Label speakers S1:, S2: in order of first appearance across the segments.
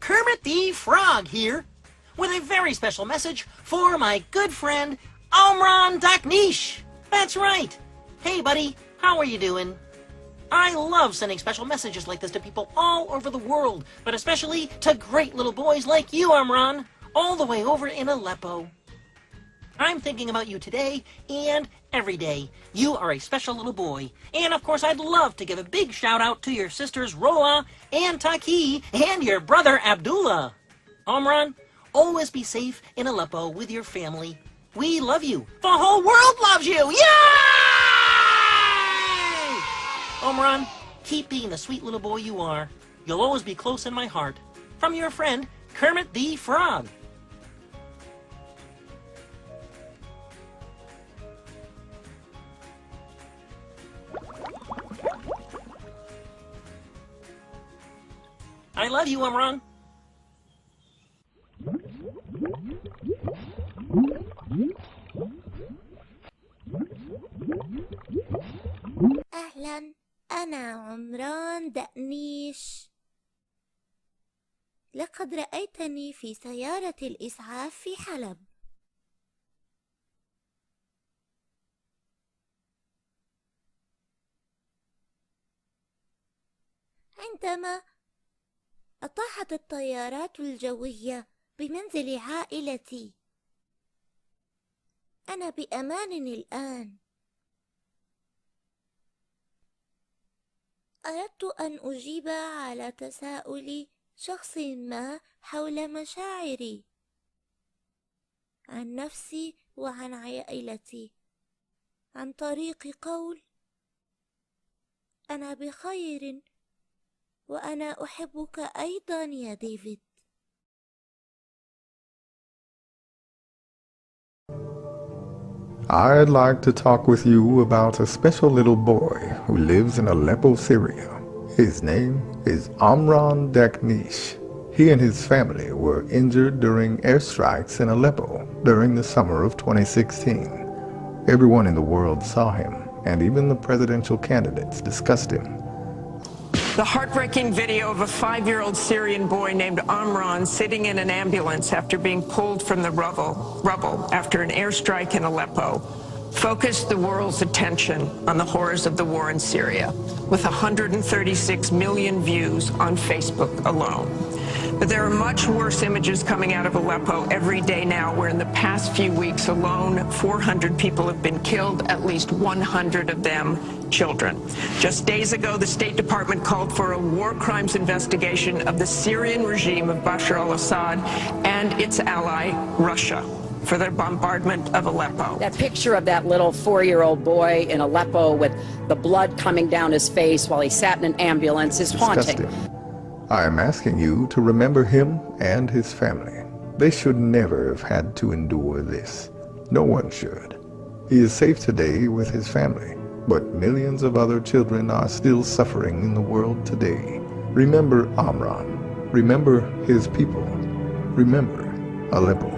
S1: Kermit the Frog here with a very special message for my good friend Omran Daknish. That's right. Hey, buddy, how are you doing? I love sending special messages like this to people all over the world, but especially to great little boys like you, Omran, all the way over in Aleppo. I'm thinking about you today and every day. You are a special little boy. And of course, I'd love to give a big shout out to your sisters Roa and Taki and your brother Abdullah. Omran, always be safe in Aleppo with your family. We love you. The whole world loves you. Yay! Omran, keep being the sweet little boy you are. You'll always be close in my heart. From your friend, Kermit the Frog. I love you, Omran.
S2: أهلا، أنا عمران دقنيش. لقد رأيتني في سيارة الإسعاف في حلب. عندما أطاحت الطيارات الجوية بمنزل عائلتي. أنا بأمان الآن. أردت أن أجيب على تساؤل شخص ما حول مشاعري عن نفسي وعن عائلتي عن طريق قول أنا بخير وأنا أحبك أيضا يا ديفيد.
S3: I'd like to talk with you about a special little boy who lives in Aleppo, Syria. His name is Omran Daknish. He and his family were injured during airstrikes in Aleppo during the summer of 2016. Everyone in the world saw him, and even the presidential candidates discussed him.
S4: The heartbreaking video of a 5-year-old Syrian boy named Omran sitting in an ambulance after being pulled from the rubble after an airstrike in Aleppo focused the world's attention on the horrors of the war in Syria, with 136 million views on Facebook alone. But there are much worse images coming out of Aleppo every day now, where in the past few weeks alone, 400 people have been killed, at least 100 of them children. Just days ago, the State Department called for a war crimes investigation of the Syrian regime of Bashar al-Assad and its ally, Russia, for their bombardment of Aleppo.
S5: That picture of that little 4-year-old boy in Aleppo with the blood coming down his face while he sat in an ambulance is haunting.
S3: I am asking you to remember him and his family. They should never have had to endure this. No one should. He is safe today with his family, but millions of other children are still suffering in the world today. Remember Omran. Remember his people. Remember Aleppo.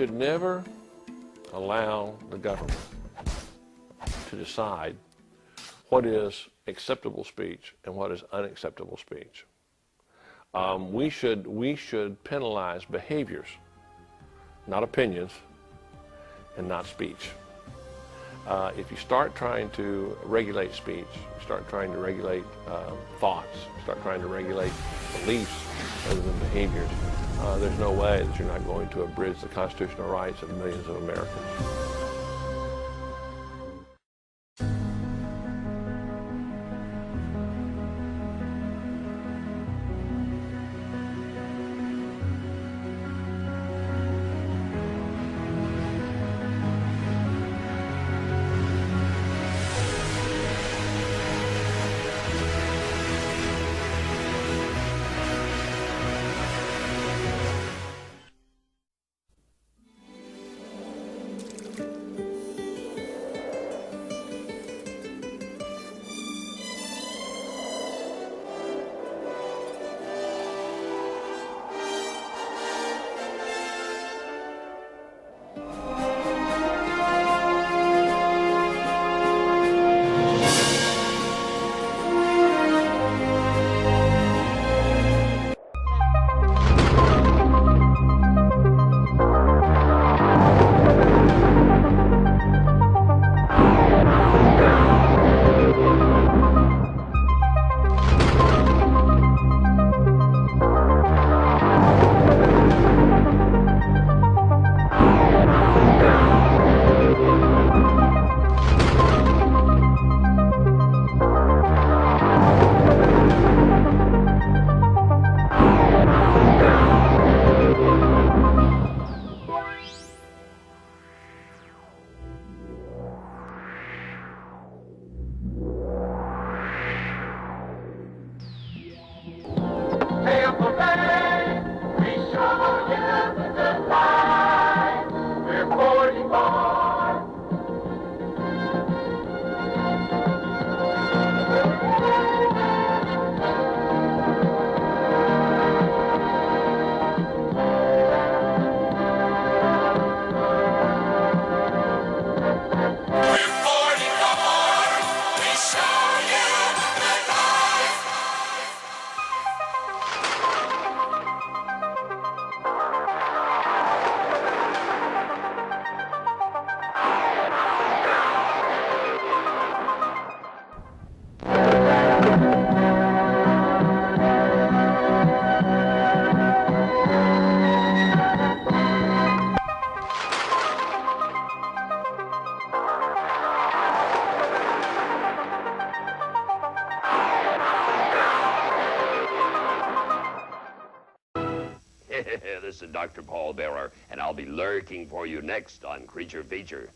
S6: should never allow the government to decide what is acceptable speech and what is unacceptable speech. We should penalize behaviors, not opinions, and not speech. If you start trying to regulate speech, you start trying to regulate thoughts, start trying to regulate beliefs rather than behaviors, there's no way that you're not going to abridge the constitutional rights of millions of Americans.
S7: This is Dr. Paul Bearer, and I'll be lurking for you next on Creature Feature.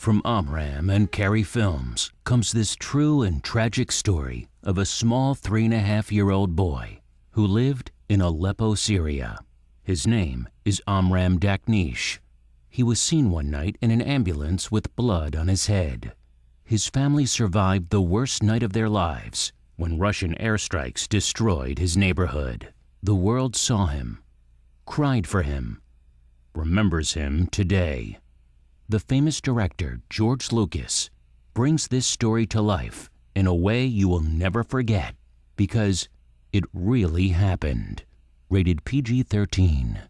S8: From Omram and Carey Films comes this true and tragic story of a small 3.5-year-old boy who lived in Aleppo, Syria. His name is Omram Daknish. He was seen one night in an ambulance with blood on his head. His family survived the worst night of their lives when Russian airstrikes destroyed his neighborhood. The world saw him, cried for him, remembers him today. The famous director, George Lucas, brings this story to life in a way you will never forget because it really happened. Rated PG-13.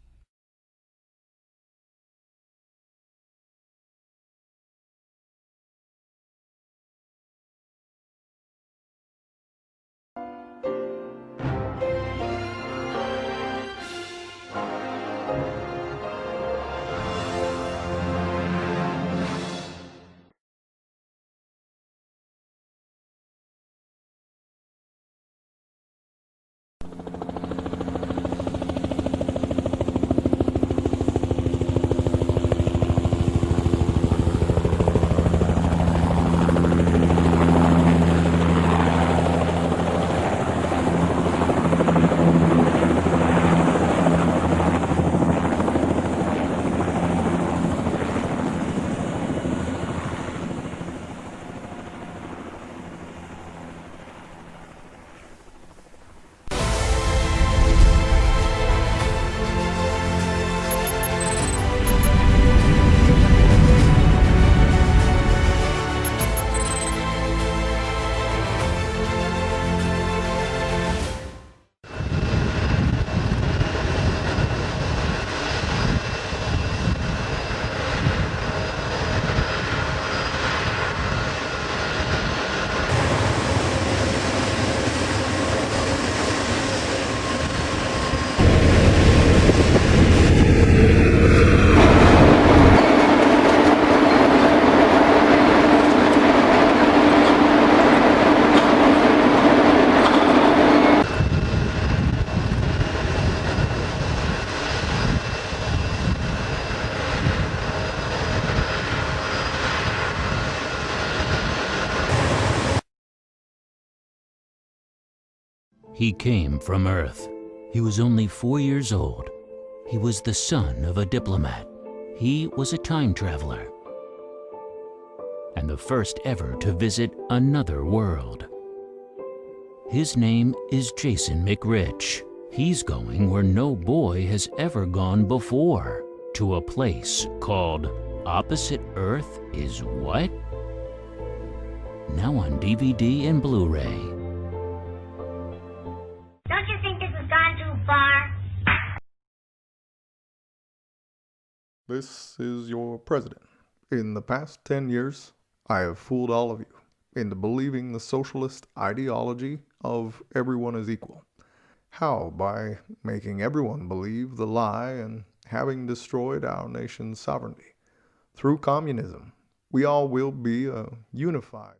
S8: He came from Earth. He was only 4 years old. He was the son of a diplomat. He was a time traveler and the first ever to visit another world. His name is Jason McRitch. He's going where no boy has ever gone before, to a place called Opposite Earth is What? Now on DVD and Blu-ray.
S9: Don't you think this has gone too far?
S3: This is your president. In the past 10 years, I have fooled all of you into believing the socialist ideology of everyone is equal. How? By making everyone believe the lie and having destroyed our nation's sovereignty. Through communism, we all will be a unified